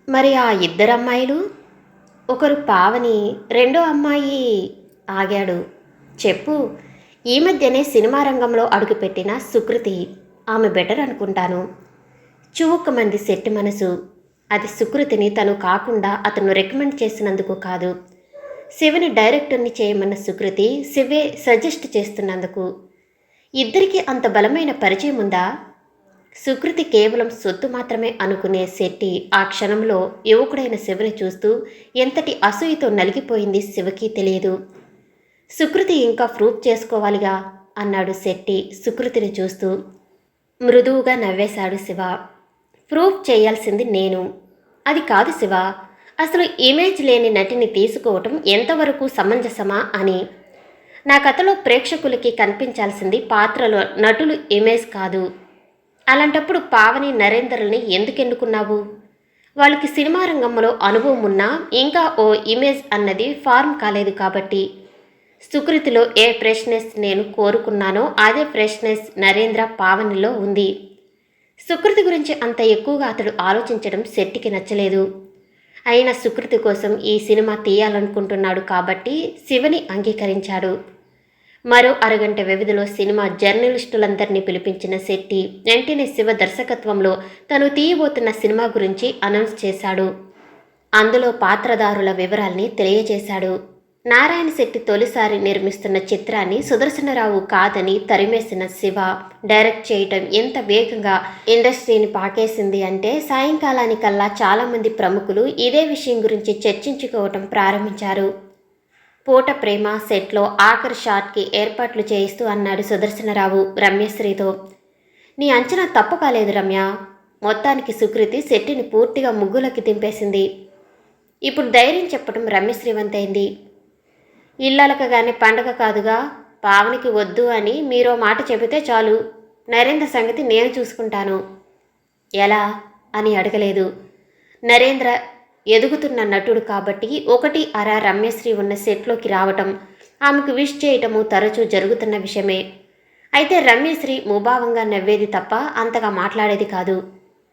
మరి ఆ ఇద్దరు అమ్మాయిలు? ఒకరు పావని, రెండో అమ్మాయి ఆగాడు. చెప్పు. ఈ మధ్యనే సినిమా రంగంలో అడుగుపెట్టిన సుకృతి. ఆమె బెటర్ అనుకుంటాను. చువుక్కుమంది శెట్టి మనసు. అది సుకృతిని తను కాకుండా అతను రికమెండ్ చేసినందుకు కాదు. శివని డైరెక్టర్ని చేయమన్న సుకృతి శివే సజెస్ట్ చేస్తున్నందుకు. ఇద్దరికీ అంత బలమైన పరిచయం ఉందా? సుకృతి కేవలం సొత్తు మాత్రమే అనుకునే శెట్టి ఆ క్షణంలో యువకుడైన శివని చూస్తూ ఎంతటి అసూయతో నలిగిపోయింది శివకి తెలియదు. సుకృతి ఇంకా ప్రూవ్ చేసుకోవాలిగా అన్నాడు శెట్టి సుకృతిని చూస్తూ. మృదువుగా నవ్వేశాడు శివ. ప్రూవ్ చేయాల్సింది నేను. అది కాదు శివ, అసలు ఇమేజ్ లేని నటిని తీసుకోవటం ఎంతవరకు సమంజసమా అని. నా కథలో ప్రేక్షకులకి కనిపించాల్సింది పాత్రలో నటులు ఇమేజ్ కాదు. అలాంటప్పుడు పావని నరేందర్ని ఎందుకు ఎన్నుకున్నావు? వాళ్ళకి సినిమా రంగంలో అనుభవం ఉన్నా ఇంకా ఓ ఇమేజ్ అన్నది ఫార్మ్ కాలేదు కాబట్టి. సుకృతిలో ఏ ఫ్రెష్నెస్ నేను కోరుకున్నానో అదే ఫ్రెష్నెస్ నరేంద్ర పావనిలో ఉంది. సుకృతి గురించి అంత ఎక్కువగా అతడు ఆలోచించడం శెట్టికి నచ్చలేదు. అయినా సుకృతి కోసం ఈ సినిమా తీయాలనుకుంటున్నాడు కాబట్టి శివని అంగీకరించాడు. మరో అరగంట వ్యవధిలో సినిమా జర్నలిస్టులందరినీ పిలిపించిన శెట్టి వెంటనే శివ దర్శకత్వంలో తను తీయబోతున్న సినిమా గురించి అనౌన్స్ చేశాడు. అందులో పాత్రధారుల వివరాల్ని తెలియజేశాడు. నారాయణ శెట్టి తొలిసారి నిర్మిస్తున్న చిత్రాన్ని సుదర్శనరావు కాదని తరిమేసిన శివ డైరెక్ట్ చేయటం ఎంత వేగంగా ఇండస్ట్రీని పాకేసింది అంటే సాయంకాలానికల్లా చాలామంది ప్రముఖులు ఇదే విషయం గురించి చర్చించుకోవటం ప్రారంభించారు. పూట ప్రేమ సెట్లో ఆఖరి షాట్కి ఏర్పాట్లు చేయిస్తూ అన్నాడు సుదర్శనరావు రమ్యశ్రీతో. నీ అంచనా తప్పు కాలేదు రమ్య. మొత్తానికి సుకృతి శెట్టిని పూర్తిగా ముగ్గులకి దింపేసింది. ఇప్పుడు ధైర్యం చెప్పడం రమ్యశ్రీ వంతైంది. ఇల్లలకగానే పండగ కాదుగా, పావనికి వద్దు అని మీరో మాట చెబితే చాలు. నరేంద్ర సంగతి నేను చూసుకుంటాను. ఎలా అని అడగలేదు. నరేంద్ర ఎదుగుతున్న నటుడు కాబట్టి ఒకటి అర రమ్యశ్రీ ఉన్న సెట్లోకి రావటం, ఆమెకు విష్ చేయటము తరచూ జరుగుతున్న విషయమే. అయితే రమ్యశ్రీ ముభావంగా నవ్వేది తప్ప అంతగా మాట్లాడేది కాదు.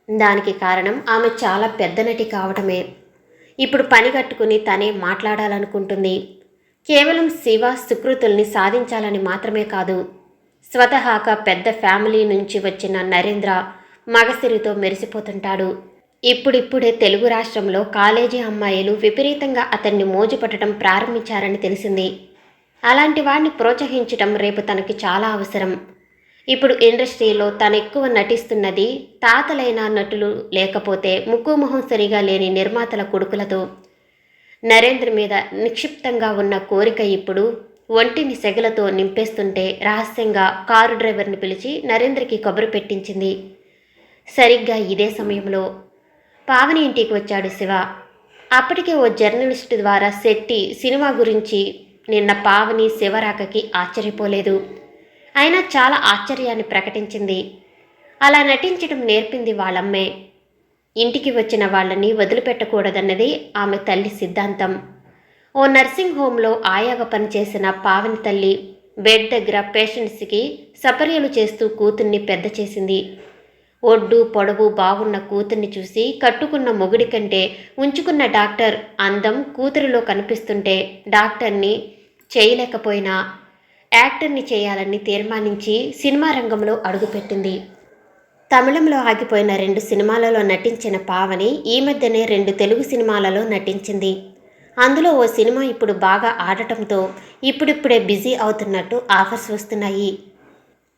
దానికి కారణం ఆమె చాలా పెద్ద నటి కావటమే. ఇప్పుడు పని కట్టుకుని తనే మాట్లాడాలనుకుంటుంది. కేవలం శివ సుకృతుల్ని సాధించాలని మాత్రమే కాదు. స్వతహాగా పెద్ద ఫ్యామిలీ నుంచి వచ్చిన నరేంద్ర మగసిరితో మెరిసిపోతుంటాడు. ఇప్పుడిప్పుడే తెలుగు రాష్ట్రంలో కాలేజీ అమ్మాయిలు విపరీతంగా అతన్ని మోజుపట్టడం ప్రారంభించారని తెలిసింది. అలాంటి వాడిని ప్రోత్సహించటం రేపు తనకి చాలా అవసరం. ఇప్పుడు ఇండస్ట్రీలో తనెక్కువ నటిస్తున్నది తాతలైన నటులు లేకపోతే ముక్కుమొహం సరిగా లేని నిర్మాతల కొడుకులతో. నరేంద్ర మీద నిక్షిప్తంగా ఉన్న కోరిక ఇప్పుడు ఒంటిని సెగలతో నింపేస్తుంటే రహస్యంగా కారు డ్రైవర్ని పిలిచి నరేంద్రకి కబురు పెట్టించింది. సరిగ్గా ఇదే సమయంలో పావని ఇంటికి వచ్చాడు శివ. అప్పటికే ఓ జర్నలిస్టు ద్వారా శెట్టి సినిమా గురించి నిన్న పావని శివరాకకి ఆశ్చర్యపోలేదు. అయినా చాలా ఆశ్చర్యాన్ని ప్రకటించింది. అలా నటించడం నేర్పింది వాళ్ళమ్మే. ఇంటికి వచ్చిన వాళ్ళని వదిలిపెట్టకూడదన్నది ఆమె తల్లి సిద్ధాంతం. ఓ నర్సింగ్ హోంలో ఆయాగా పనిచేసిన పావని తల్లి బెడ్ దగ్గర పేషెంట్స్కి సపర్యలు చేస్తూ కూతుర్ని పెద్ద చేసింది. ఒడ్డు పొడవు బాగున్న కూతుర్ని చూసి కట్టుకున్న మొగుడి కంటే ఉంచుకున్న డాక్టర్ అందం కూతురిలో కనిపిస్తుంటే డాక్టర్ని చేయలేకపోయినా యాక్టర్ని చేయాలని తీర్మానించి సినిమా రంగంలో అడుగుపెట్టింది. తమిళంలో ఆగిపోయిన 2 సినిమాలలో నటించిన పావని ఈ మధ్యనే 2 తెలుగు సినిమాలలో నటించింది. అందులో ఓ సినిమా ఇప్పుడు బాగా ఆడటంతో ఇప్పుడిప్పుడే బిజీ అవుతున్నట్టు ఆఫర్స్ వస్తున్నాయి.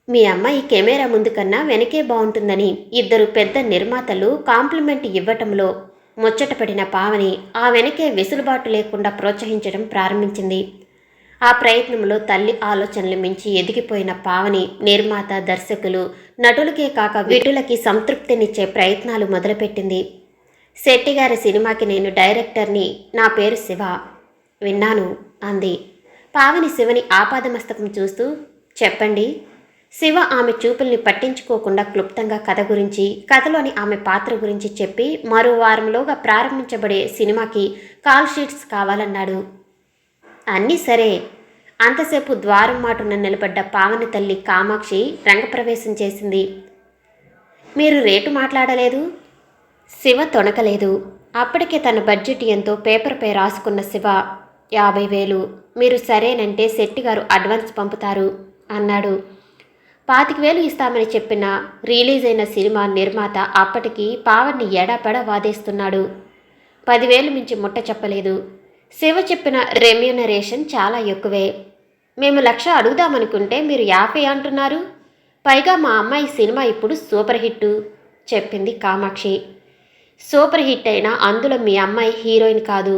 మీ అమ్మాయి కెమెరా ముందు కన్నా వెనకే బాగుంటుందని 2 పెద్ద నిర్మాతలు కాంప్లిమెంట్ ఇవ్వటంలో ముచ్చటపడిన పావని ఆ వెనకే వెసులుబాటు లేకుండా ప్రోత్సహించడం ప్రారంభించింది. ఆ ప్రయత్నంలో తల్లి ఆలోచనలు మించి ఎదిగిపోయిన పావని నిర్మాత, దర్శకులు, నటులకే కాక విటులకి సంతృప్తినిచ్చే ప్రయత్నాలు మొదలుపెట్టింది. శెట్టిగారి సినిమాకి నేను డైరెక్టర్ని, నా పేరు శివ. విన్నాను అంది. పావని శివని ఆపాదమస్తకం చూస్తూ చెప్పండి. శివ ఆమె చూపుల్ని పట్టించుకోకుండా క్లుప్తంగా కథ గురించి, కథలోని ఆమె పాత్ర గురించి చెప్పి మరో వారంలోగా ప్రారంభించబడే సినిమాకి కాల్ షీట్స్ కావాలన్నాడు. అన్నీ సరే. అంతసేపు ద్వారం మాటున నిలబడ్డ పావని తల్లి కామాక్షి రంగప్రవేశం చేసింది. మీరు రేటు మాట్లాడలేదు? శివ తొణకలేదు. అప్పటికే తన బడ్జెట్ ఎంతో పేపర్పై రాసుకున్న శివ 50,000 మీరు సరేనంటే శెట్టిగారు అడ్వాన్స్ పంపుతారు అన్నాడు. 25,000 ఇస్తామని చెప్పిన రిలీజ్ అయిన సినిమా నిర్మాత అప్పటికి పావని ఎడాపెడా వాదేస్తున్నాడు. 10,000 మించి ముట్ట చెప్పలేదు. శివ చెప్పిన రెమ్యూనరేషన్ చాలా ఎక్కువే. మేము 1,00,000 అడుగుదామనుకుంటే మీరు 50 అంటున్నారు. పైగా మా అమ్మాయి సినిమా ఇప్పుడు సూపర్ హిట్ చెప్పింది కామాక్షి. సూపర్ హిట్ అయినా అందులో మీ అమ్మాయి హీరోయిన్ కాదు.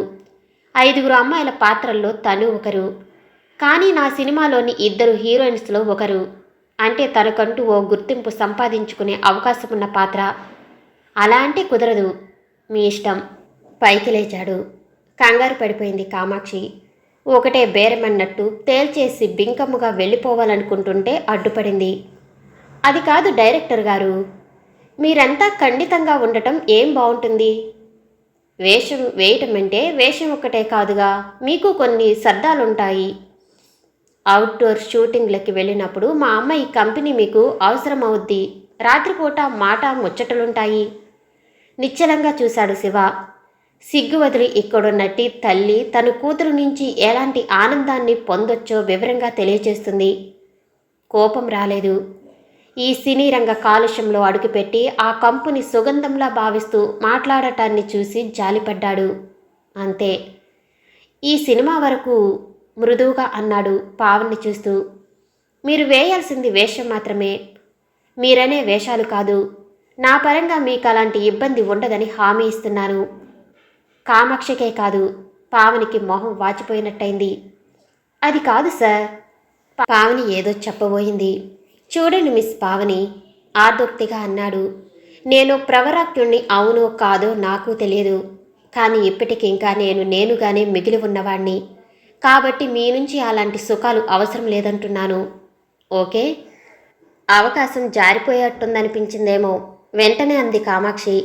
5 అమ్మాయిల పాత్రల్లో తను ఒకరు. కానీ నా సినిమాలోని 2 హీరోయిన్స్లో ఒకరు. అంటే తనకంటూ ఓ గుర్తింపు సంపాదించుకునే అవకాశం ఉన్న పాత్ర. అలా అంటే కుదరదు. మీ ఇష్టం. పైకి లేచాడు. కంగారు పడిపోయింది కామాక్షి. ఒకటే బేరమన్నట్టు తేల్చేసి బింకమ్ముగా వెళ్ళిపోవాలనుకుంటుంటే అడ్డుపడింది. అది కాదు డైరెక్టర్ గారు, మీరంతా ఖండితంగా ఉండటం ఏం బాగుంటుంది. వేషం వేయటం అంటే వేషం ఒక్కటే కాదుగా, మీకు కొన్ని సర్దాలుంటాయి. అవుట్డోర్ షూటింగ్లకి వెళ్ళినప్పుడు మా అమ్మ ఈ కంపెనీ మీకు అవసరం అవుద్ది. రాత్రిపూట మాట ముచ్చటలుంటాయి. నిశ్చలంగా చూశాడు శివ. సిగ్గు వదిలి ఇక్కడున్నట్టి తల్లి తన కూతురు నుంచి ఎలాంటి ఆనందాన్ని పొందొచ్చో వివరంగా తెలియజేస్తుంది. కోపం రాలేదు. ఈ సినీ రంగ కాలుష్యంలో అడుగుపెట్టి ఆ కంపుని సుగంధంలా భావిస్తూ మాట్లాడటాన్ని చూసి జాలిపడ్డాడు. అంతే. ఈ సినిమా వరకు మృదువుగా అన్నాడు పావన్ని చూస్తూ. మీరు వేయాల్సింది వేషం మాత్రమే. మీరనే వేషాలు కాదు. నా పరంగా మీకు అలాంటి ఇబ్బంది ఉండదని హామీ ఇస్తున్నాను. కామాక్షకే కాదు, పావనికి మొహం వాచిపోయినట్టయింది. అది కాదు సార్. పావని ఏదో చెప్పబోయింది. చూడండి మిస్ పావని, ఆర్దోక్తిగా అన్నాడు. నేను ప్రవరాక్యుణ్ణి అవునో కాదో నాకు తెలియదు. కానీ ఇప్పటికింకా నేనుగానే మిగిలి ఉన్నవాణ్ణి. కాబట్టి మీ నుంచి అలాంటి సుఖాలు అవసరం లేదంటున్నాను. ఓకే. అవకాశం జారిపోయేట్టుందనిపించిందేమో వెంటనే అంది కామాక్షి.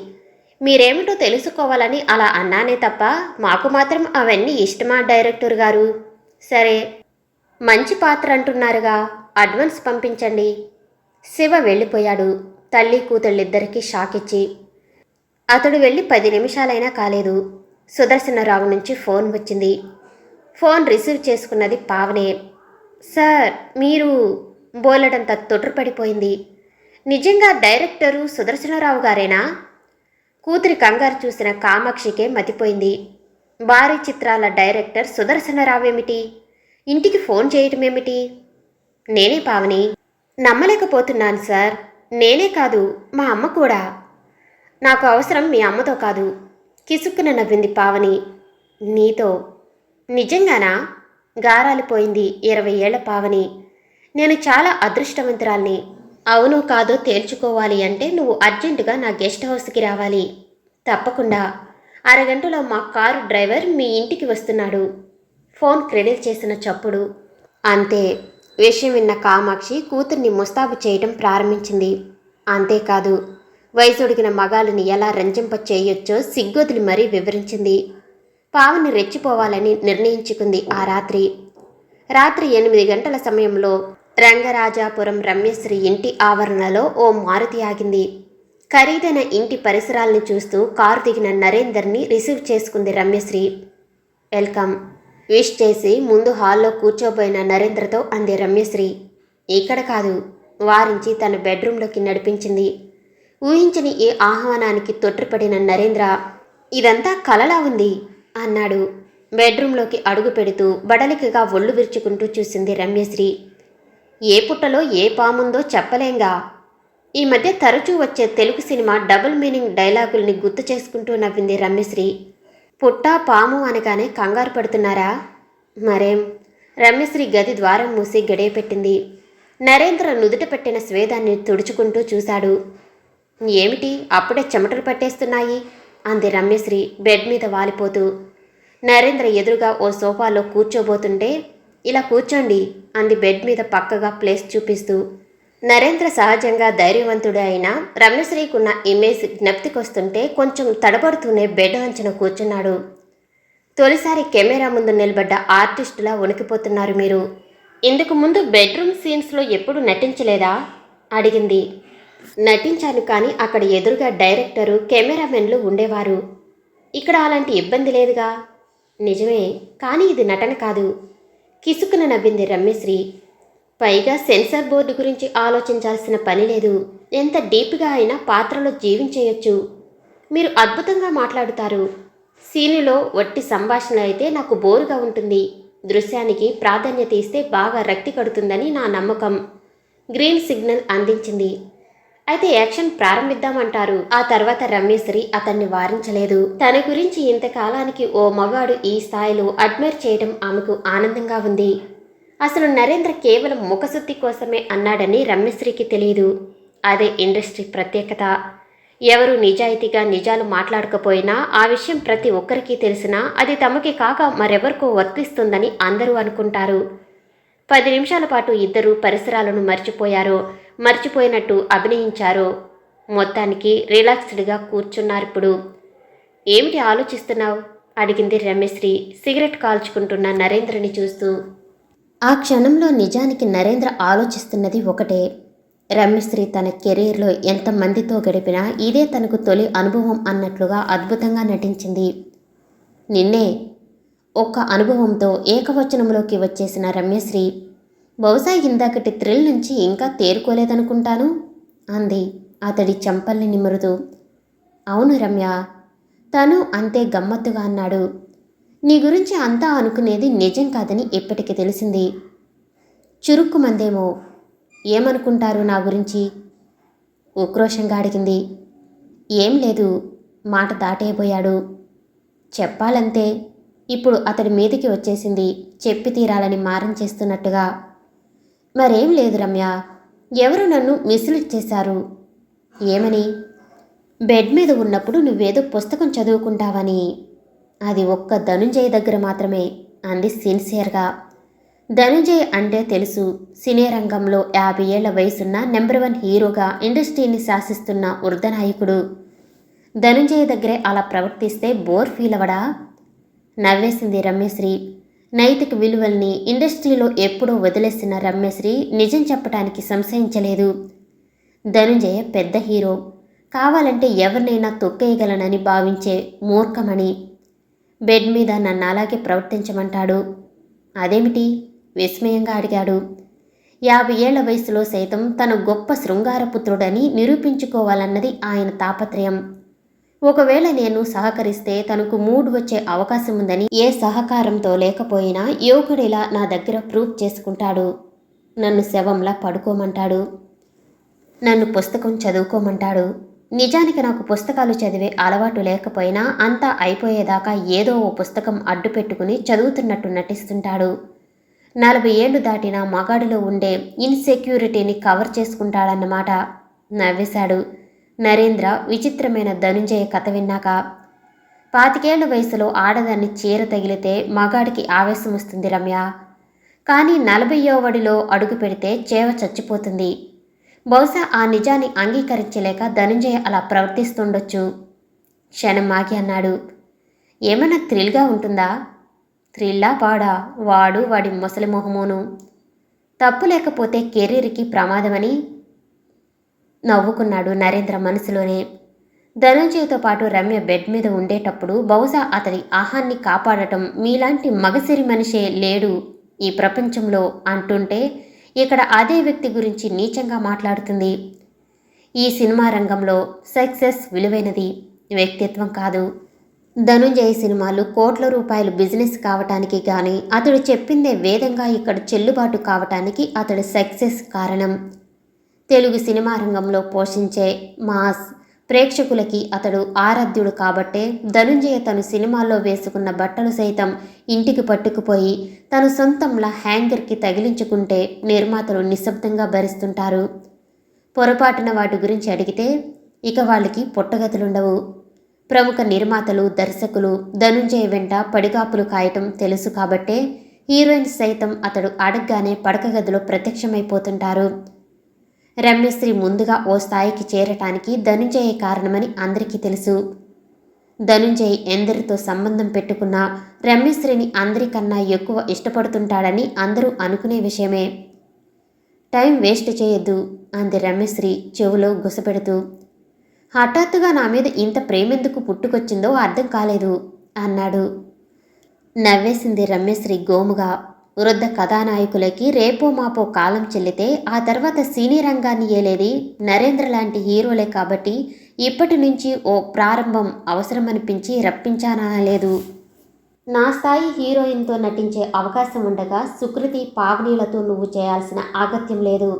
మీరేమిటో తెలుసుకోవాలని అలా అన్నానే తప్ప మాకు మాత్రం అవన్నీ ఇష్టమా డైరెక్టర్ గారు. సరే, మంచి పాత్ర అంటున్నారుగా, అడ్వాన్స్ పంపించండి. శివ వెళ్ళిపోయాడు. తల్లి కూతుళ్ళిద్దరికీ షాక్ ఇచ్చి. అతడు వెళ్ళి 10 నిమిషాలైనా కాలేదు. సుదర్శనరావు నుంచి ఫోన్ వచ్చింది. ఫోన్ రిసీవ్ చేసుకున్నది పావనే. సార్ మీరు బోలెడంత తొట్రుపడిపోయింది. నిజంగా డైరెక్టరు సుదర్శనరావు గారేనా? కూతురి కంగారు చూసిన కామాక్షికే మతిపోయింది. భారీ చిత్రాల డైరెక్టర్ సుదర్శనరావేమిటి? ఇంటికి ఫోన్ చేయటమేమిటి? నేనే పావని. నమ్మలేకపోతున్నాను సార్. నేనే కాదు, మా అమ్మ కూడా. నాకు అవసరం మీ అమ్మతో కాదు. కిసుక్కున నవ్వింది పావని. నీతో. నిజంగానా? గారాలిపోయింది 20 ఏళ్ల పావని. నేను చాలా అదృష్టవంతురాల్ని. అవును కాదో తేల్చుకోవాలి అంటే నువ్వు అర్జెంటుగా నా గెస్ట్ హౌస్కి రావాలి. తప్పకుండా. అరగంటలో మా కారు డ్రైవర్ మీ ఇంటికి వస్తున్నాడు. ఫోన్ క్రెడిల్ చేసిన చప్పుడు. అంతే. విషయం విన్న కామాక్షి కూతుర్ని ముస్తాబు చేయటం ప్రారంభించింది. అంతేకాదు, వయసొడిగిన మగాళ్ళని ఎలా రంజింప చేయొచ్చో సిగ్గొదిలి మరీ వివరించింది. పావని రెచ్చిపోవాలని నిర్ణయించుకుంది ఆ రాత్రి. రాత్రి 8 గంటల సమయంలో రంగరాజాపురం రమ్యశ్రీ ఇంటి ఆవరణలో ఓ మారుతి ఆగింది. ఖరీదైన ఇంటి పరిసరాల్ని చూస్తూ కారు దిగిన నరేందర్ని రిసీవ్ చేసుకుంది రమ్యశ్రీ. వెల్కమ్ విష్ చేసి ముందు హాల్లో కూర్చోబోయిన నరేంద్రతో అంది రమ్యశ్రీ. ఇక్కడ కాదు, వారించి తన బెడ్రూంలోకి నడిపించింది. ఊహించని ఈ ఆహ్వానానికి తొట్టిపడిన నరేంద్ర, ఇదంతా కలలా ఉంది అన్నాడు. బెడ్రూంలోకి అడుగు పెడుతూ బడలికగా ఒళ్ళు విరుచుకుంటూ చూసింది రమ్యశ్రీ. ఏ పుట్టలో ఏ పాముందో చెప్పలేంగా. ఈ మధ్య తరచూ వచ్చే తెలుగు సినిమా డబుల్ మీనింగ్ డైలాగుల్ని గుర్తు చేసుకుంటూ నవ్వింది రమ్యశ్రీ. పుట్ట పాము అనగానే కంగారు పడుతున్నారా? మరేం. రమ్యశ్రీ గది ద్వారం మూసి గడియపెట్టింది. నరేంద్ర నుదుట పెట్టిన స్వేదాన్ని తుడుచుకుంటూ చూశాడు. ఏమిటి అప్పుడే చెమటలు పట్టేస్తున్నాయి అంది రమ్యశ్రీ బెడ్ మీద వాలిపోతూ. నరేంద్ర ఎదురుగా ఓ సోఫాలో కూర్చోబోతుంటే, ఇలా కూర్చోండి అంది బెడ్ మీద పక్కగా ప్లేస్ చూపిస్తూ. నరేంద్ర సహజంగా ధైర్యవంతుడే అయినా రమ్యశ్రీకున్న ఇమేజ్ జ్ఞప్తికొస్తుంటే కొంచెం తడబడుతూనే బెడ్ అంచున కూర్చున్నాడు. తొలిసారి కెమెరా ముందు నిలబడ్డ ఆర్టిస్టులా వణికిపోతున్నారు మీరు. ఇందుకు ముందు బెడ్రూమ్ సీన్స్లో ఎప్పుడు నటించలేదా అడిగింది. నటించాను, కానీ అక్కడ ఎదురుగా డైరెక్టరు కెమెరామెన్లు ఉండేవారు. ఇక్కడ అలాంటి ఇబ్బంది లేదుగా. నిజమే, కానీ ఇది నటన కాదు. కిసుకున నవ్వింది రమ్యశ్రీ. పైగా సెన్సార్ బోర్డు గురించి ఆలోచించాల్సిన పని లేదు. ఎంత డీప్గా అయినా పాత్రలో జీవించేయొచ్చు. మీరు అద్భుతంగా మాట్లాడుతారు. సీనులో వట్టి సంభాషణ అయితే నాకు బోరుగా ఉంటుంది. దృశ్యానికి ప్రాధాన్యత ఇస్తే బాగా రక్తి కడుతుందని నా నమ్మకం. గ్రీన్ సిగ్నల్ అందించింది. అయితే యాక్షన్ ప్రారంభిద్దామంటారు. ఆ తర్వాత రమ్యశ్రీ అతన్ని వారించలేదు. తన గురించి ఇంతకాలానికి ఓ మగాడు ఈ స్థాయిలో అడ్మైర్ చేయడం ఆమెకు ఆనందంగా ఉంది. అసలు నరేంద్ర కేవలం ముఖశుద్ధి కోసమే అన్నాడని రమ్యశ్రీకి తెలియదు. అదే ఇండస్ట్రీ ప్రత్యేకత. ఎవరు నిజాయితీగా నిజాలు మాట్లాడకపోయినా ఆ విషయం ప్రతి ఒక్కరికి తెలిసినా అది తమకి కాక మరెవరికో వర్తిస్తుందని అందరూ అనుకుంటారు. 10 నిమిషాల పాటు ఇద్దరు పరిసరాలను మర్చిపోయినట్టు అభినయించారు. మొత్తానికి రిలాక్స్డ్గా కూర్చున్నారిప్పుడు. ఏమిటి ఆలోచిస్తున్నావు? అడిగింది రమ్యశ్రీ సిగరెట్ కాల్చుకుంటున్న నరేంద్రని చూస్తూ. ఆ క్షణంలో నిజానికి నరేంద్ర ఆలోచిస్తున్నది ఒకటే. రమ్యశ్రీ తన కెరీర్లో ఎంతమందితో గడిపినా ఇదే తనకు తొలి అనుభవం అన్నట్లుగా అద్భుతంగా నటించింది. నిన్నే ఒక్క అనుభవంతో ఏకవచనంలోకి వచ్చేసిన రమ్యశ్రీ, బహుశా ఇందాకటి థ్రిల్ నుంచి ఇంకా తేరుకోలేదనుకుంటాను అంది అతడి చెంపల్ని నిమురుతూ. అవును రమ్య, తను అంతే గమ్మత్తుగా అన్నాడు. నీ గురించి అంతా అనుకునేది నిజం కాదని ఇప్పటికి తెలిసింది. చురుక్కుమందేమో. ఏమనుకుంటారు నా గురించి? ఉక్రోషంగా అడిగింది. ఏం లేదు, మాట దాటేయబోయాడు. చెప్పాలంతే. ఇప్పుడు అతడి మీదికి వచ్చేసింది, చెప్పి తీరాలని మారం చేస్తున్నట్టుగా. మరేం లేదు రమ్య, ఎవరు నన్ను మిస్లీడ్ చేశారు. ఏమని? బెడ్ మీద ఉన్నప్పుడు నువ్వేదో పుస్తకం చదువుకుంటావని. అది ఒక్క ధనుంజయ దగ్గర మాత్రమే అంది సిన్సియర్గా. ధనుంజయ్ అంటే తెలుసు. సినీ రంగంలో 50 ఏళ్ల వయసున్న నెంబర్ 1 హీరోగా ఇండస్ట్రీని శాసిస్తున్న వృద్ధనాయకుడు. ధనుంజయ దగ్గరే అలా ప్రవర్తిస్తే బోర్ ఫీల్ అవడా? నవ్వేసింది రమ్యశ్రీ. నైతిక విలువల్ని ఇండస్ట్రీలో ఎప్పుడో వదిలేసిన రమ్యశ్రీ నిజం చెప్పడానికి సంశయించలేదు. ధనుంజయ పెద్ద హీరో. కావాలంటే ఎవరినైనా తొక్కేయగలనని భావించే మూర్ఖమణి. బెడ్ మీద నన్ను అలాగే ప్రవర్తించమంటాడు. అదేమిటి? విస్మయంగా అడిగాడు. 50 ఏళ్ల వయసులో సైతం తన గొప్ప శృంగారపుత్రుడని నిరూపించుకోవాలన్నది ఆయన తాపత్రయం. ఒకవేళ నేను సహకరిస్తే తనకు మూడ్ వచ్చే అవకాశం ఉందని ఏ సహకారంతో లేకపోయినా యువకుడిలా నా దగ్గర ప్రూవ్ చేసుకుంటాడు. నన్ను శవంలా పడుకోమంటాడు. నన్ను పుస్తకం చదువుకోమంటాడు. నిజానికి నాకు పుస్తకాలు చదివే అలవాటు లేకపోయినా అంతా అయిపోయేదాకా ఏదో ఓ పుస్తకం అడ్డు పెట్టుకుని చదువుతున్నట్టు నటిస్తుంటాడు. 40 ఏళ్లు దాటినా మగాడిలో ఉండే ఇన్సెక్యూరిటీని కవర్ చేసుకుంటాడన్నమాట. నవ్వేశాడు నరేంద్ర విచిత్రమైన ధనుంజయ కథ విన్నాక. 25 ఏళ్ల వయసులో ఆడదాన్ని చీర తగిలితే మగాడికి ఆవేశం వస్తుంది రమ్య. కానీ 40వ వడిలో అడుగు పెడితే చేవ చచ్చిపోతుంది. బహుశా ఆ నిజాన్ని అంగీకరించలేక ధనుంజయ అలా ప్రవర్తిస్తుండొచ్చు. క్షణం ఆగి అన్నాడు. ఏమన్నా థ్రిల్గా ఉంటుందా? థ్రిల్లా పాడా? వాడి ముసలి మొహమోను. తప్పు లేకపోతే కెరీర్కి ప్రమాదమని నవ్వుకున్నాడు నరేంద్ర మనసులోనే. ధనుంజయతో పాటు రమ్య బెడ్ మీద ఉండేటప్పుడు బహుశా అతడి ఆహాన్ని కాపాడటం మీలాంటి మగసిరి మనిషే లేడు ఈ ప్రపంచంలో అంటుంటే ఇక్కడ అదే వ్యక్తి గురించి నీచంగా మాట్లాడుతుంది. ఈ సినిమా రంగంలో సక్సెస్ విలువైనది, వ్యక్తిత్వం కాదు. ధనుంజయ సినిమాలు కోట్ల రూపాయలు బిజినెస్ కావటానికి కానీ అతడు చెప్పిందే వేదంగా ఇక్కడ చెల్లుబాటు కావటానికి అతడి సక్సెస్ కారణం. తెలుగు సినిమా రంగంలో పోషించే మాస్ ప్రేక్షకులకి అతడు ఆరాధ్యుడు కాబట్టే ధనుంజయ తను సినిమాల్లో వేసుకున్న బట్టలు సైతం ఇంటికి పట్టుకుపోయి తను సొంతంలా హ్యాంగర్కి తగిలించుకుంటే నిర్మాతలు నిశ్శబ్దంగా భరిస్తుంటారు. పొరపాటున వాటి గురించి అడిగితే ఇక వాళ్ళకి పుట్టగతులుండవు. ప్రముఖ నిర్మాతలు దర్శకులు ధనుంజయ వెంట పడిగాపులు కాయటం తెలుసు కాబట్టే హీరోయిన్స్ సైతం అతడు అడగ్గానే పడకగదిలో ప్రత్యక్షమైపోతుంటారు. రమ్యశ్రీ ముందుగా ఓ స్థాయికి చేరటానికి ధనుంజయ కారణమని అందరికీ తెలుసు. ధనుంజయ్ ఎందరితో సంబంధం పెట్టుకున్నా రమ్యశ్రీని అందరికన్నా ఎక్కువ ఇష్టపడుతుంటాడని అందరూ అనుకునే విషయమే. టైం వేస్ట్ చేయొద్దు అంది రమ్యశ్రీ చెవులో గుసపెడుతూ. హఠాత్తుగా నా మీద ఇంత ప్రేమెందుకు పుట్టుకొచ్చిందో అర్థం కాలేదు అన్నాడు. నవ్వేసింది రమ్యశ్రీ గోముగా. వృద్ధ కథానాయకులకి రేపో మాపో కాలం చెల్లితే ఆ తర్వాత సినీ రంగాన్ని ఏలేది నరేంద్ర లాంటి హీరోలే కాబట్టి ఇప్పటి నుంచి ఓ ప్రారంభం అవసరమనిపించి రప్పించానలేదు. నా స్థాయి హీరోయిన్తో నటించే అవకాశం ఉండగా సుకృతి పావనీలతో నువ్వు చేయాల్సిన ఆగత్యం లేదు.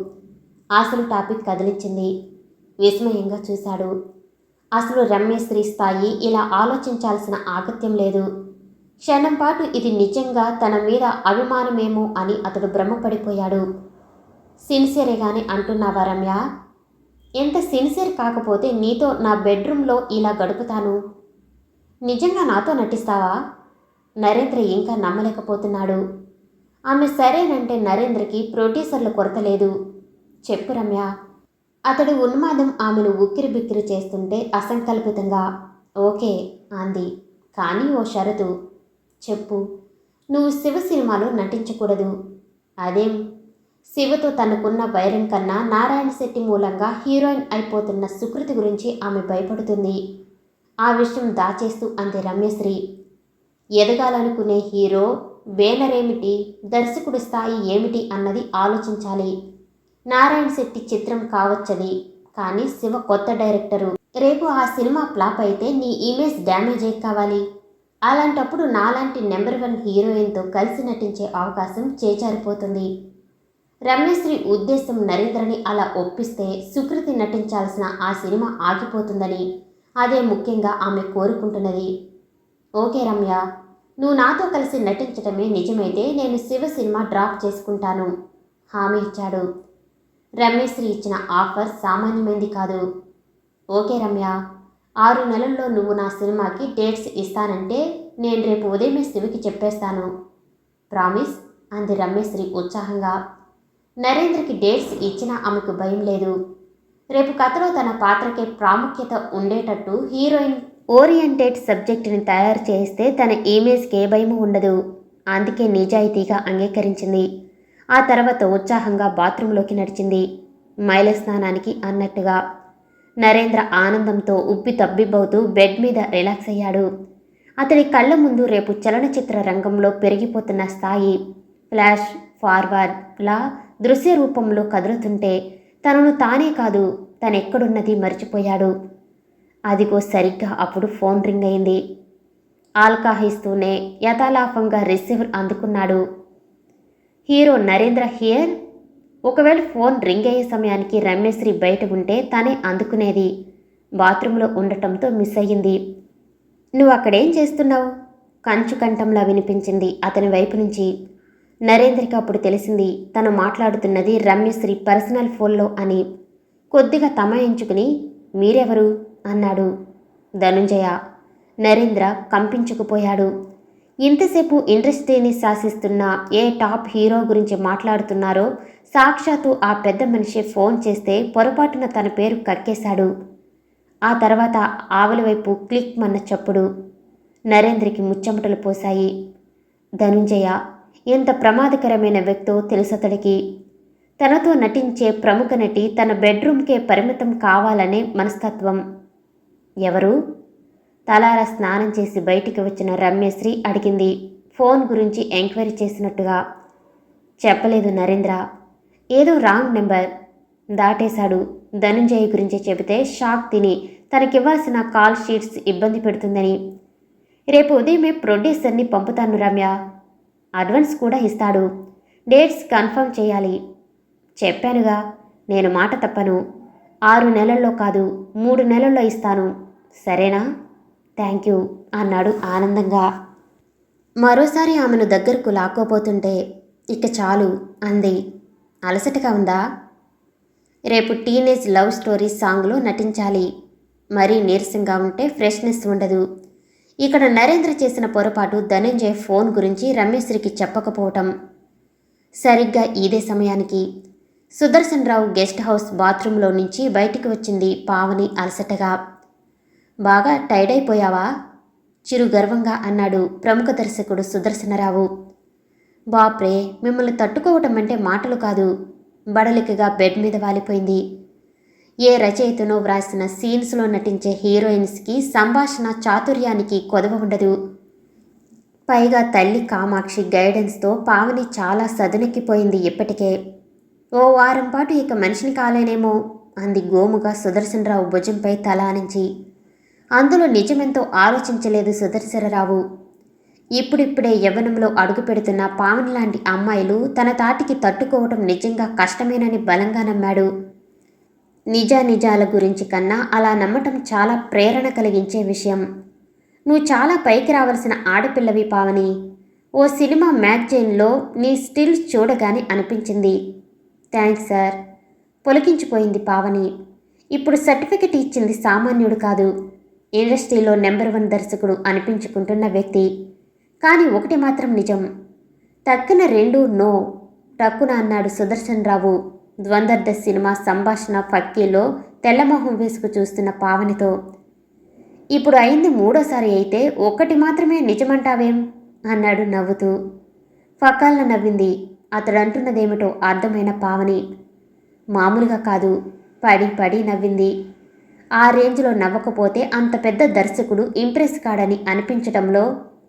అసలు టాపిక్ కదిలించింది. విస్మయంగా చూశాడు. అసలు రమ్యశ్రీ స్థాయి ఇలా ఆలోచించాల్సిన ఆగత్యం లేదు. క్షణం పాటు ఇది నిజంగా తన మీద అభిమానమేమో అని అతడు భ్రమపడిపోయాడు. సిన్సియర్గానే అంటున్నావా రమ్య? ఎంత సిన్సియర్ కాకపోతే నీతో నా బెడ్రూమ్లో ఇలా గడుపుతాను. నిజంగా నాతో నటిస్తావా? నరేంద్ర ఇంకా నమ్మలేకపోతున్నాడు. ఆమె సరేనంటే నరేంద్రకి ప్రొడ్యూసర్ల కొరత లేదు. చెప్పు రమ్య. అతడు ఉన్మాదం ఆమెను ఉక్కిరి బిక్కిరి చేస్తుంటే అసంకల్పితంగా ఓకే అంది. కానీ ఓ షరతు. చెప్పు. నువ్వు శివ సినిమాలో నటించకూడదు. అదేం? శివతో తనకున్న వైరం కన్నా నారాయణ శెట్టి మూలంగా హీరోయిన్ అయిపోతున్న సుకృతి గురించి ఆమె భయపడుతుంది. ఆ విషయం దాచేస్తూ అంది రమ్యశ్రీ. ఎదగాలనుకునే హీరో బేనర్ ఏమిటి, దర్శకుడి స్థాయి ఏమిటి అన్నది ఆలోచించాలి. నారాయణ శెట్టి చిత్రం కావచ్చది, కానీ శివ కొత్త డైరెక్టరు. రేపు ఆ సినిమా ఫ్లాప్ అయితే నీ ఇమేజ్ డ్యామేజ్ కావాలి. అలాంటప్పుడు నాలాంటి నెంబర్ 1 హీరోయిన్తో కలిసి నటించే అవకాశం చేజారిపోతుంది. రమ్యశ్రీ ఉద్దేశం నరేంద్రని అలా ఒప్పిస్తే సుకృతి నటించాల్సిన ఆ సినిమా ఆగిపోతుందని. అదే ముఖ్యంగా ఆమె కోరుకుంటున్నది. ఓకే రమ్య, నువ్వు నాతో కలిసి నటించటమే నిజమైతే నేను శివ సినిమా డ్రాప్ చేసుకుంటాను హామీ ఇచ్చాడు. రమ్యశ్రీ ఇచ్చిన ఆఫర్ సామాన్యమైంది కాదు. ఓకే రమ్య, 6 నెలల్లో నువ్వు నా సినిమాకి డేట్స్ ఇస్తానంటే నేను రేపు ఉదయమే శివకి చెప్పేస్తాను. ప్రామిస్ అంది రమ్యశ్రీ ఉత్సాహంగా. నరేంద్రకి డేట్స్ ఇచ్చినా ఆమెకు భయం లేదు. రేపు కథలో తన పాత్రకే ప్రాముఖ్యత ఉండేటట్టు హీరోయిన్ ఓరియంటెడ్ సబ్జెక్టుని తయారు చేస్తే తన ఇమేజ్కి ఏ భయము ఉండదు. అందుకే నిజాయితీగా అంగీకరించింది. ఆ తర్వాత ఉత్సాహంగా బాత్రూంలోకి నడిచింది, మైల స్నానానికి అన్నట్టుగా. నరేంద్ర ఆనందంతో ఉబ్బి తబ్బిబ్బవుతూ బెడ్ మీద రిలాక్స్ అయ్యాడు. అతడి కళ్ళ ముందు రేపు చలనచిత్ర రంగంలో పెరిగిపోతున్న స్థాయి ఫ్లాష్ ఫార్వర్డ్లా దృశ్య రూపంలో కదులుతుంటే తనను తానే కాదు తనెక్కడున్నది మర్చిపోయాడు. అదిగో సరిగ్గా అప్పుడు ఫోన్ రింగ్ అయింది. ఆల్కాహిస్తూనే యథాలాపంగా రిసీవర్ అందుకున్నాడు. Hero Narendra here. ఒకవేళ ఫోన్ రింగ్ అయ్యే సమయానికి రమ్యశ్రీ బయట ఉంటే తనే అందుకునేది. బాత్రూంలో ఉండటంతో మిస్ అయ్యింది. నువ్వు అక్కడేం చేస్తున్నావు? కంచు కంఠంలా వినిపించింది అతని వైపు నుంచి. నరేంద్రకి అప్పుడు తెలిసింది తను మాట్లాడుతున్నది రమ్యశ్రీ పర్సనల్ ఫోన్లో అని. కొద్దిగా తమాయించుకుని మీరెవరు అన్నాడు. ధనుంజయ. నరేంద్ర కంపించుకుపోయాడు. ఇంతసేపు ఇండస్ట్రీని శాసిస్తున్న ఏ టాప్ హీరో గురించి మాట్లాడుతున్నారో సాక్షాత్తు ఆ పెద్ద మనిషి ఫోన్ చేస్తే పొరపాటున తన పేరు కక్కేశాడు. ఆ తర్వాత ఆవలి వైపు క్లిక్ మన్న చప్పుడు. నరేంద్రకి ముచ్చెమటలు పోశాయి. ధనుంజయ ఎంత ప్రమాదకరమైన వ్యక్తో తెలుసతడికి. తనతో నటించే ప్రముఖ నటి తన బెడ్రూమ్కే పరిమితం కావాలనే మనస్తత్వం. ఎవరు? తలారా స్నానం చేసి బయటికి వచ్చిన రమ్యశ్రీ అడిగింది ఫోన్ గురించి ఎంక్వైరీ చేసినట్టుగా. చెప్పలేదు నరేంద్ర. ఏదో రాంగ్ నెంబర్ దాటేశాడు. ధనుంజయ గురించి చెబితే షాక్ తిని తనకివ్వాల్సిన కాల్ షీట్స్ ఇబ్బంది పెడుతుందని. రేపు ఉదయమే ప్రొడ్యూసర్ని పంపుతాను రమ్య. అడ్వాన్స్ కూడా ఇస్తాడు. డేట్స్ కన్ఫర్మ్ చేయాలి. చెప్పానుగా, నేను మాట తప్పను. 6 నెలల్లో కాదు 3 నెలల్లో ఇస్తాను. సరేనా? థ్యాంక్ యూ అన్నాడు ఆనందంగా. మరోసారి ఆమెను దగ్గరకు లాక్కోపోతుంటే ఇక చాలు అంది. అలసటగా ఉందా? రేపు టీనేజ్ లవ్ స్టోరీ సాంగ్లో నటించాలి. మరీ నీరసంగా ఉంటే ఫ్రెష్నెస్ ఉండదు. ఇక్కడ నరేంద్ర చేసిన పొరపాటు ధనంజయ్ ఫోన్ గురించి రమ్యశ్రీకి చెప్పకపోవటం. సరిగ్గా ఇదే సమయానికి సుదర్శన్ రావు గెస్ట్ హౌస్ బాత్రూంలో నుంచి బయటికి వచ్చింది పావని అలసటగా. బాగా టైర్డ్ అయిపోయావా? చిరు గర్వంగా అన్నాడు ప్రముఖ దర్శకుడు సుదర్శనరావు. బాప్రే, మిమ్మల్ని తట్టుకోవటం అంటే మాటలు కాదు. బడలికగా బెడ్ మీద వాలిపోయింది. ఏ రచయితనో వ్రాసిన సీన్స్లో నటించే హీరోయిన్స్కి సంభాషణ చాతుర్యానికి కొదవ ఉండదు. పైగా తల్లి కామాక్షి గైడెన్స్తో పావని చాలా సదునెక్కిపోయింది ఇప్పటికే. ఓ వారం పాటు ఇక మనిషిని కాలేనేమో అంది గోముగా సుదర్శనరావు భుజంపై తలానించి. అందులో నిజమెంతో ఆలోచించలేదు సుదర్శనరావు. ఇప్పుడిప్పుడే యవ్వనంలో అడుగుపెడుతున్న పావని లాంటి అమ్మాయిలు తన తాటికి తట్టుకోవటం నిజంగా కష్టమేనని బలంగా నమ్మాడు. నిజానిజాల గురించి కన్నా అలా నమ్మటం చాలా ప్రేరణ కలిగించే విషయం. నువ్వు చాలా పైకి రావాల్సిన ఆడపిల్లవి పావని. ఓ సినిమా మ్యాగజైన్లో నీ స్టిల్స్ చూడగానే అనిపించింది. Thanks sir. పొలికించిపోయింది పావని. ఇప్పుడు సర్టిఫికెట్ ఇచ్చింది సామాన్యుడు కాదు, ఇండస్ట్రీలో నెంబర్ 1 దర్శకుడు అనిపించుకుంటున్న వ్యక్తి. కానీ ఒకటి మాత్రం నిజం. తక్కిన 2 నో టక్కున అన్నాడు సుదర్శనరావు ద్వందర్ధ సినిమా సంభాషణ ఫక్కీలో తెల్లమొహం వేసుకు చూస్తున్న పావనితో. ఇప్పుడు అయింది 3వసారి అయితే ఒక్కటి మాత్రమే నిజమంటావేం అన్నాడు నవ్వుతూ. ఫకాల్న నవ్వింది. అతడంటున్నదేమిటో అర్థమైన పావని. మామూలుగా కాదు, పడి పడి నవ్వింది. ఆ రేంజ్లో నవ్వకపోతే అంత పెద్ద దర్శకుడు ఇంప్రెస్ కాడని అనిపించటంలో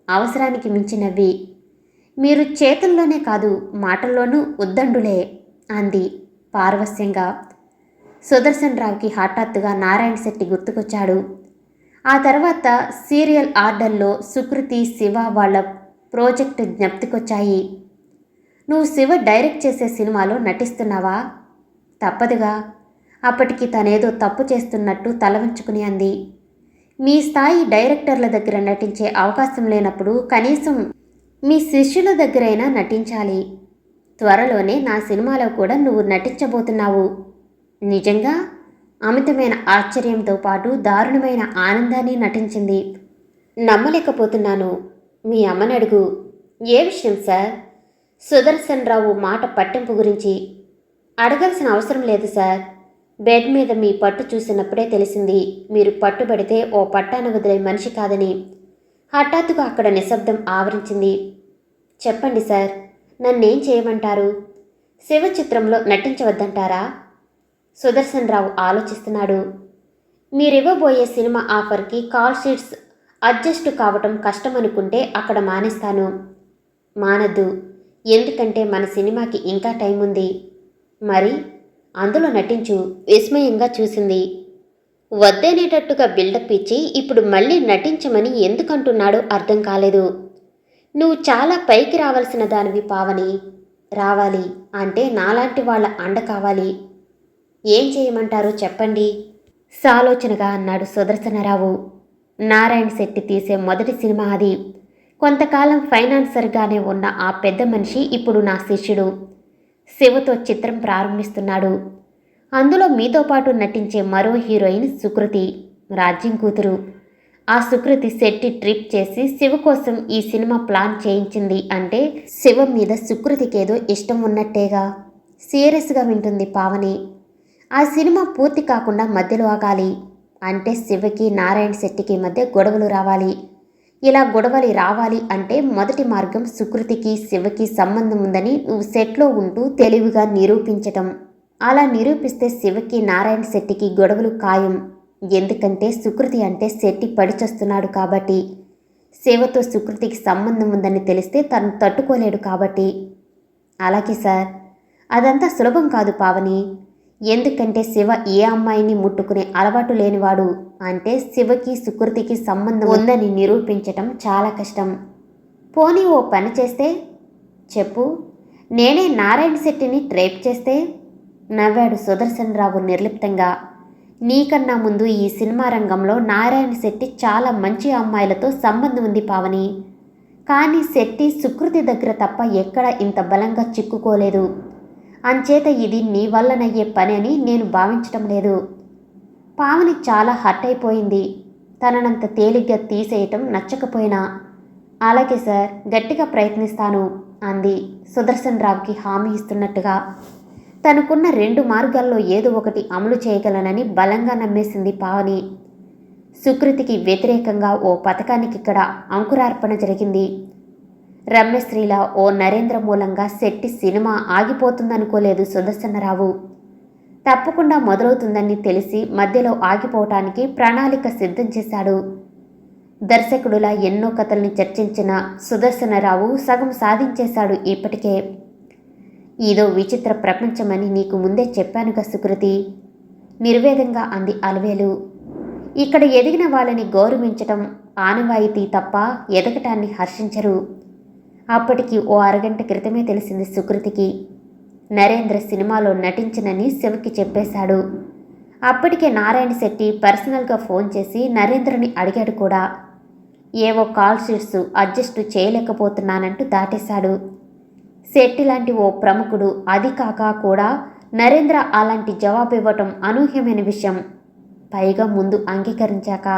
అవసరానికి మించి నవ్వి, మీరు చేతుల్లోనే కాదు మాటల్లోనూ ఉద్దండులే అంది పారవస్యంగా. సుదర్శనరావుకి హఠాత్తుగా నారాయణ శెట్టి గుర్తుకొచ్చాడు. ఆ తర్వాత సీరియల్ ఆర్డర్లో సుకృతి, శివ వాళ్ళ ప్రాజెక్టు జ్ఞప్తికొచ్చాయి. నువ్వు శివ డైరెక్ట్ చేసే సినిమాలో నటిస్తున్నావా? తప్పదుగా. అప్పటికి తనేదో తప్పు చేస్తున్నట్టు తలవంచుకుని అంది. మీ స్థాయి డైరెక్టర్ల దగ్గర నటించే అవకాశం లేనప్పుడు కనీసం మీ శిష్యుల దగ్గరైనా నటించాలి. త్వరలోనే నా సినిమాలో కూడా నువ్వు నటించబోతున్నావు. నిజంగా? అమితమైన ఆశ్చర్యంతో పాటు దారుణమైన ఆనందాన్ని నటించింది. నమ్మలేకపోతున్నాను. మీ అమ్మని అడుగు. ఏ విషయం సార్? సుదర్శనరావు మాట పట్టింపు గురించి. అడగాల్సిన అవసరం లేదు సార్. బెడ్ మీద మీ పట్టు చూసినప్పుడే తెలిసింది మీరు పట్టుబడితే ఓ పట్టాన వదిలే మనిషి కాదని. హఠాత్తుగా అక్కడ నిశ్శబ్దం ఆవరించింది. చెప్పండి సార్, నన్నేం చేయమంటారు? శివ చిత్రంలో నటించవద్దంటారా? సుదర్శనరావు ఆలోచిస్తున్నాడు. మీరివ్వబోయే సినిమా ఆఫర్కి కాల్ షీట్స్ అడ్జస్ట్ కావటం కష్టమనుకుంటే అక్కడ మానేస్తాను. మానద్దు, ఎందుకంటే మన సినిమాకి ఇంకా టైం ఉంది. మరి అందులో నటించు విస్మయంగా చూసింది. వద్దనేటట్టుగా బిల్డప్ ఇచ్చి ఇప్పుడు మళ్ళీ నటించమని ఎందుకంటున్నాడో అర్థం కాలేదు. నువ్వు చాలా పైకి రావాల్సిన దానివి పావని. రావాలి అంటే నాలాంటి వాళ్ళ అండ కావాలి. ఏం చేయమంటారో చెప్పండి సాలోచనగా అన్నాడు సుదర్శనరావు. నారాయణ శెట్టి తీసే మొదటి సినిమా అది. కొంతకాలం ఫైనాన్సర్గానే ఉన్న ఆ పెద్ద మనిషి ఇప్పుడు నా శిష్యుడు. శివతో చిత్రం ప్రారంభిస్తున్నాడు. అందులో మీతో పాటు నటించే మరో హీరోయిన్ సుకృతి, రాజ్యం కూతురు. ఆ సుకృతి శెట్టి ట్రిప్ చేసి శివ కోసం ఈ సినిమా ప్లాన్ చేయించింది అంటే శివ మీద సుకృతికేదో ఇష్టం ఉన్నట్టేగా. సీరియస్గా వింటుంది పావని. ఆ సినిమా పూర్తి కాకుండా మధ్యలో ఆగాలి అంటే శివకి నారాయణ శెట్టికి మధ్య గొడవలు రావాలి. ఇలా గొడవలు రావాలి అంటే మొదటి మార్గం సుకృతికి శివకి సంబంధం ఉందని నువ్వు సెట్లో ఉంటూ తెలివిగా నిరూపించటం. అలా నిరూపిస్తే శివకి నారాయణ శెట్టికి గొడవలు ఖాయం. ఎందుకంటే సుకృతి అంటే శెట్టి పడిచొస్తున్నాడు కాబట్టి. శివతో సుకృతికి సంబంధం ఉందని తెలిస్తే తను తట్టుకోలేడు కాబట్టి. అలాగే సార్. అదంతా సులభం కాదు పావని. ఎందుకంటే శివ ఏ అమ్మాయిని ముట్టుకునే అలవాటు లేనివాడు. అంటే శివకి సుకృతికి సంబంధం ఉందని నిరూపించటం చాలా కష్టం. పోనీ ఓ పని చేస్తే చెప్పు. నేనే నారాయణ శెట్టిని ట్రేప్ చేస్తే నవ్వాడు సుదర్శనరావు నిర్లిప్తంగా. నీకన్నా ముందు ఈ సినిమా రంగంలో నారాయణ శెట్టి చాలా మంచి అమ్మాయిలతో సంబంధం ఉంది పావని. కానీ శెట్టి సుకృతి దగ్గర తప్ప ఎక్కడా ఇంత బలంగా చిక్కుకోలేదు. అంచేత ఇది నీ వల్లనయ్యే పని అని నేను భావించటం లేదు. పావని చాలా హర్ట్ అయిపోయింది. తననంత తేలిగ్గా తీసేయటం నచ్చకపోయినా. అలాగే సార్, గట్టిగా ప్రయత్నిస్తాను అంది సుదర్శనరావుకి హామీ ఇస్తున్నట్టుగా. తనకున్న 2 మార్గాల్లో ఏదో ఒకటి అమలు చేయగలనని బలంగా నమ్మేసింది పావని. సుకృతికి వ్యతిరేకంగా ఓ పథకానికి ఇక్కడ అంకురార్పణ జరిగింది. రమ్యశ్రీల ఓ నరేంద్ర మూలంగా శెట్టి సినిమా ఆగిపోతుందనుకోలేదు సుదర్శనరావు. తప్పకుండా మొదలవుతుందని తెలిసి మధ్యలో ఆగిపోవటానికి ప్రణాళిక సిద్ధం చేశాడు. దర్శకుడులా ఎన్నో కథల్ని చర్చించిన సుదర్శనరావు సగం సాధించేశాడు ఇప్పటికే. ఇదో విచిత్ర ప్రపంచమని నీకు ముందే చెప్పానుగా సుకృతి, నిర్వేదంగా అంది అలవేలు. ఇక్కడ ఎదిగిన వాళ్ళని గౌరవించటం ఆనవాయితీ తప్ప ఎదగటాన్ని హర్షించరు. అప్పటికి ఓ అరగంట క్రితమే తెలిసింది సుకృతికి. నరేంద్ర సినిమాలో నటించనని శివకి చెప్పేశాడు. అప్పటికే నారాయణ శెట్టి పర్సనల్గా ఫోన్ చేసి నరేంద్రని అడిగాడు కూడా. ఏవో కాల్ షీట్స్ అడ్జస్ట్ చేయలేకపోతున్నానంటూ దాటేశాడు. శెట్టి లాంటి ఓ ప్రముఖుడు, అది కాక కూడా నరేంద్ర అలాంటి జవాబు ఇవ్వటం అనూహ్యమైన విషయం. పైగా ముందు అంగీకరించాక.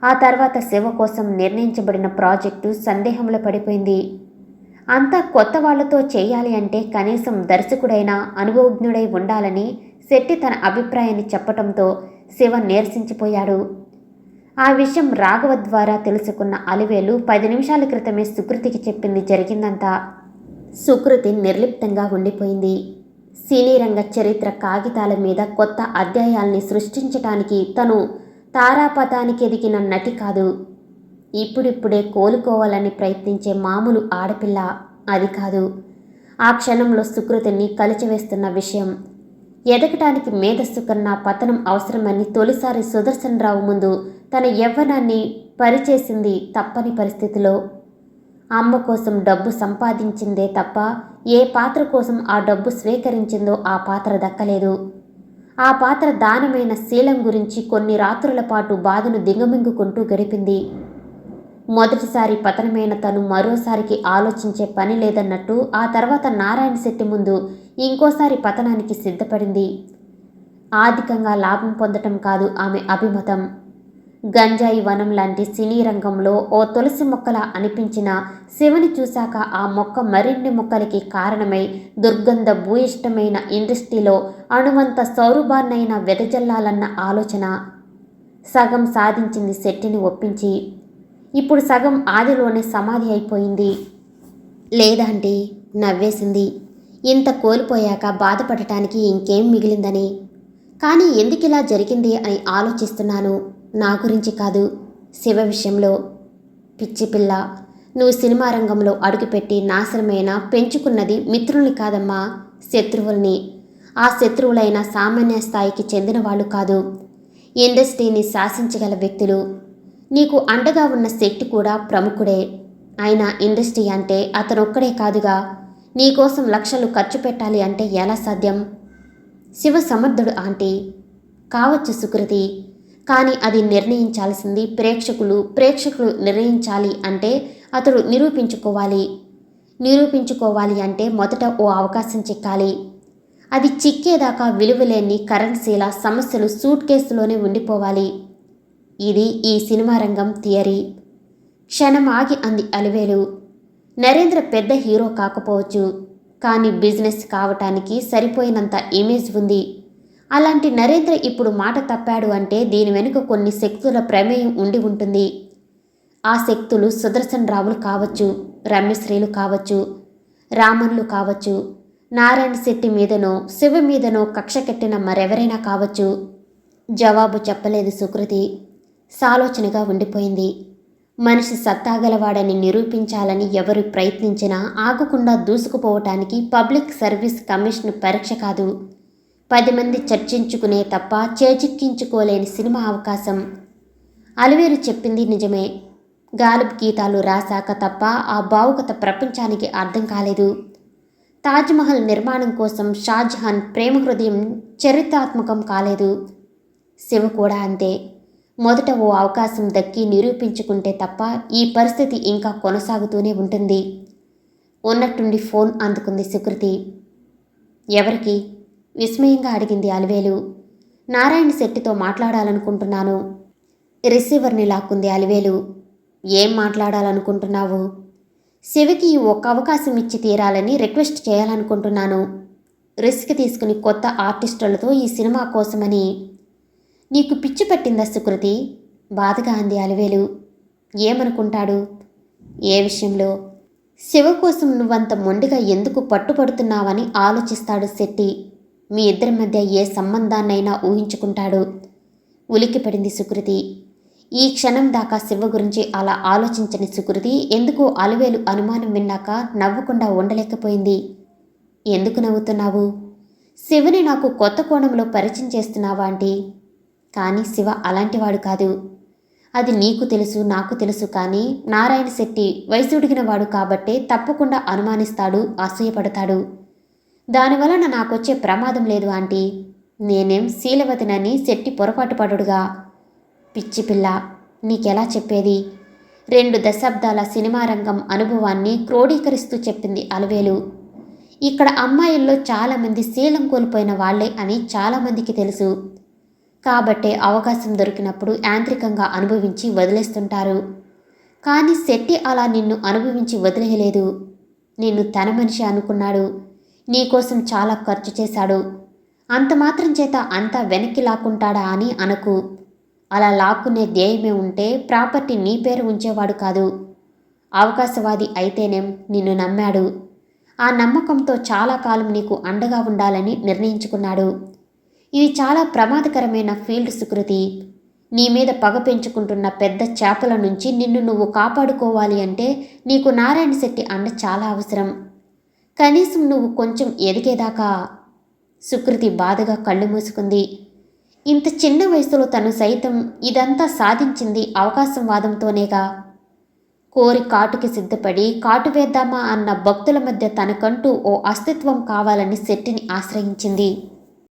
ఆ తర్వాత శివ కోసం నిర్ణయించబడిన ప్రాజెక్టు సందేహంలో పడిపోయింది. అంతా కొత్త వాళ్లతో చేయాలి అంటే కనీసం దర్శకుడైనా అనుభవజ్ఞుడై ఉండాలని శెట్టి తన అభిప్రాయాన్ని చెప్పటంతో శివ నీరసించిపోయాడు. ఆ విషయం రాఘవ ద్వారా తెలుసుకున్న అలివేలు 10 నిమిషాల క్రితమే సుకృతికి చెప్పింది జరిగిందంతా. సుకృతి నిర్లిప్తంగా ఉండిపోయింది. సినీ రంగ చరిత్ర కాగితాల మీద కొత్త అధ్యాయాల్ని సృష్టించటానికి తను తారాపథానికి ఎదిగిన నటి కాదు. ఇప్పుడిప్పుడే కోలుకోవాలని ప్రయత్నించే మామూలు ఆడపిల్ల అది కాదు. ఆ క్షణంలో సుకృతిని కలిచివేస్తున్న విషయం, ఎదగటానికి మేధస్సు కన్నా పతనం అవసరమని తొలిసారి సుదర్శనరావు ముందు తన యవ్వనాన్ని పరిచేసింది తప్పని పరిస్థితిలో. అమ్మ కోసం డబ్బు సంపాదించిందే తప్ప ఏ పాత్ర కోసం ఆ డబ్బు స్వీకరించిందో ఆ పాత్ర దక్కలేదు. ఆ పాత్ర దానమైన శీలం గురించి కొన్ని రాత్రుల పాటు బాధను దిగమింగుకుంటూ గడిపింది. మొదటిసారి పతనమైన తను మరోసారికి ఆలోచించే పని లేదన్నట్టు ఆ తర్వాత నారాయణ శెట్టి ముందు ఇంకోసారి పతనానికి సిద్ధపడింది. ఆర్థికంగా లాభం పొందటం కాదు ఆమె అభిమతం. గంజాయి వనం లాంటి సినీ రంగంలో ఓ తులసి మొక్కలా అనిపించిన శివని చూశాక ఆ మొక్క మరిన్ని మొక్కలకి కారణమై దుర్గంధ భూయిష్టమైన ఇండస్ట్రీలో అణువంత సౌరభాన్నైనా వెదజల్లాలన్న ఆలోచన. సగం సాధించింది శెట్టిని ఒప్పించి. ఇప్పుడు సగం ఆదిలోనే సమాధి అయిపోయింది. లేదాంటీ నవ్వేసింది. ఇంత కోల్పోయాక బాధపడటానికి ఇంకేం మిగిలిందని. కానీ ఎందుకిలా జరిగింది అని ఆలోచిస్తున్నాను. నా గురించి కాదు, శివ విషయంలో. పిచ్చిపిల్ల, నువ్వు సినిమా రంగంలో అడుగుపెట్టి నాశనమైన పెంచుకున్నది మిత్రుల్ని కాదమ్మా, శత్రువుల్ని. ఆ శత్రువులైన సామాన్య స్థాయికి చెందిన వాళ్ళు కాదు, ఇండస్ట్రీని శాసించగల వ్యక్తులు. నీకు అండగా ఉన్న శెట్టి కూడా ప్రముఖుడే. అయినా ఇండస్ట్రీ అంటే అతనొక్కడే కాదుగా. నీకోసం లక్షలు ఖర్చు పెట్టాలి అంటే ఎలా సాధ్యం? శివ సమర్థుడు ఆంటీ. కావచ్చు సుకృతి, కానీ అది నిర్ణయించాల్సింది ప్రేక్షకులు నిర్ణయించాలి అంటే అతడు నిరూపించుకోవాలి అంటే మొదట ఓ అవకాశం చిక్కాలి. అది చిక్కేదాకా విలువలేని కరెన్సీల సమస్యలు సూట్ కేసులోనే ఉండిపోవాలి. ఇది ఈ సినిమా రంగం థియరీ. క్షణం ఆగి అంది అలివేలు. నరేంద్ర పెద్ద హీరో కాకపోవచ్చు, కానీ బిజినెస్ కావటానికి సరిపోయినంత ఇమేజ్ ఉంది. అలాంటి నరేంద్ర ఇప్పుడు మాట తప్పాడు అంటే దీని వెనుక కొన్ని శక్తుల ప్రమేయం ఉండి ఉంటుంది. ఆ శక్తులు సుదర్శనరావులు కావచ్చు, రమ్యశ్రీలు కావచ్చు, రామన్లు కావచ్చు, నారాయణ శెట్టి మీదనో శివ మీదనో కక్ష కట్టిన మరెవరైనా కావచ్చు. జవాబు చెప్పలేదు సుకృతి. సాలోచనగా ఉండిపోయింది. మనిషి సత్తాగలవాడని నిరూపించాలని ఎవరు ప్రయత్నించినా ఆగకుండా దూసుకుపోవటానికి పబ్లిక్ సర్వీస్ కమిషన్ పరీక్ష కాదు, 10 మంది చర్చించుకునే తప్ప చేజిక్కించుకోలేని సినిమా అవకాశం. అలివేలు చెప్పింది నిజమే. గాలిబ్ గీతాలు రాశాక తప్ప ఆ భావుకత ప్రపంచానికి అర్థం కాలేదు. తాజ్మహల్ నిర్మాణం కోసం షాజహాన్ ప్రేమ హృదయం చరిత్రాత్మకం కాలేదు. శివ కూడా అంతే. మొదట ఓ అవకాశం దక్కి నిరూపించుకుంటే తప్ప ఈ పరిస్థితి ఇంకా కొనసాగుతూనే ఉంటుంది. ఉన్నట్టుండి ఫోన్ అందుకుంది సుకృతి. ఎవరికి? విస్మయంగా అడిగింది అలివేలు. నారాయణ శెట్టితో మాట్లాడాలనుకుంటున్నాను. రిసీవర్ని లాక్కుంది అలివేలు. ఏం మాట్లాడాలనుకుంటున్నావు? శివకి ఒక్క అవకాశం ఇచ్చి తీరాలని రిక్వెస్ట్ చేయాలనుకుంటున్నాను. రిస్క్ తీసుకుని కొత్త ఆర్టిస్టులతో ఈ సినిమా కోసమని. నీకు పిచ్చి పట్టిందా సుకృతి? బాధగా అంది అలివేలు. ఏమనుకుంటాడు? ఏ విషయంలో? శివ కోసం నువ్వంత మొండిగా ఎందుకు పట్టుపడుతున్నావని ఆలోచిస్తాడు శెట్టి. మీ ఇద్దరి మధ్య ఏ సంబంధాన్నైనా ఊహించుకుంటాడు. ఉలిక్కిపడింది సుకృతి. ఈ క్షణం దాకా శివ గురించి అలా ఆలోచించని సుకృతి ఎందుకో అలవేలు అనుమానం విన్నాక నవ్వకుండా ఉండలేకపోయింది. ఎందుకు నవ్వుతున్నావు? శివని నాకు కొత్త కోణంలో పరిచయం చేస్తున్నావా ఆంటీ? కానీ శివ అలాంటివాడు కాదు. అది నీకు తెలుసు, నాకు తెలుసు. కానీ నారాయణ శెట్టి వయసుడిగిన వాడు కాబట్టే తప్పకుండా అనుమానిస్తాడు, అసూయపడతాడు. దానివలన నాకొచ్చే ప్రమాదం లేదు ఆంటీ. నేనేం శీలవతినని శెట్టి పొరపాటు పడుడుగా. పిచ్చి పిల్ల, నీకెలా చెప్పేది? 2 దశాబ్దాల సినిమా రంగం అనుభవాన్ని క్రోడీకరిస్తూ చెప్పింది అలవేలు. ఇక్కడ అమ్మాయిల్లో చాలామంది శీలం కోల్పోయిన వాళ్లే అని చాలామందికి తెలుసు. కాబట్టే అవకాశం దొరికినప్పుడు యాంత్రికంగా అనుభవించి వదిలేస్తుంటారు. కానీ శెట్టి అలా నిన్ను అనుభవించి వదిలేయలేదు. నిన్ను తన మనిషి అనుకున్నాడు. నీకోసం చాలా ఖర్చు చేశాడు. అంత మాత్రం చేత అంతా వెనక్కి లాక్కుంటాడా అని అనకు. అలా లాక్కునే ధ్యేయమే ఉంటే ప్రాపర్టీ నీ పేరు ఉంచేవాడు కాదు. అవకాశవాది అయితేనేం నిన్ను నమ్మాడు. ఆ నమ్మకంతో చాలా కాలం నీకు అండగా ఉండాలని నిర్ణయించుకున్నాడు. ఇది చాలా ప్రమాదకరమైన ఫీల్డ్ సుకృతి. నీ మీద పగ పెంచుకుంటున్న పెద్ద చేపల నుంచి నిన్ను నువ్వు కాపాడుకోవాలి అంటే నీకు నారాయణ శెట్టి అండ చాలా అవసరం. కనీసం నువ్వు కొంచెం ఎదిగేదాకా. సుకృతి బాధగా కళ్ళు మూసుకుంది. ఇంత చిన్న వయసులో తను సైతం ఇదంతా సాధించింది అవకాశవాదంతోనేగా. కోరి కాటుకి సిద్ధపడి కాటు వేద్దామా అన్న భక్తుల మధ్య తనకంటూ ఓ అస్తిత్వం కావాలని శెట్టిని ఆశ్రయించింది.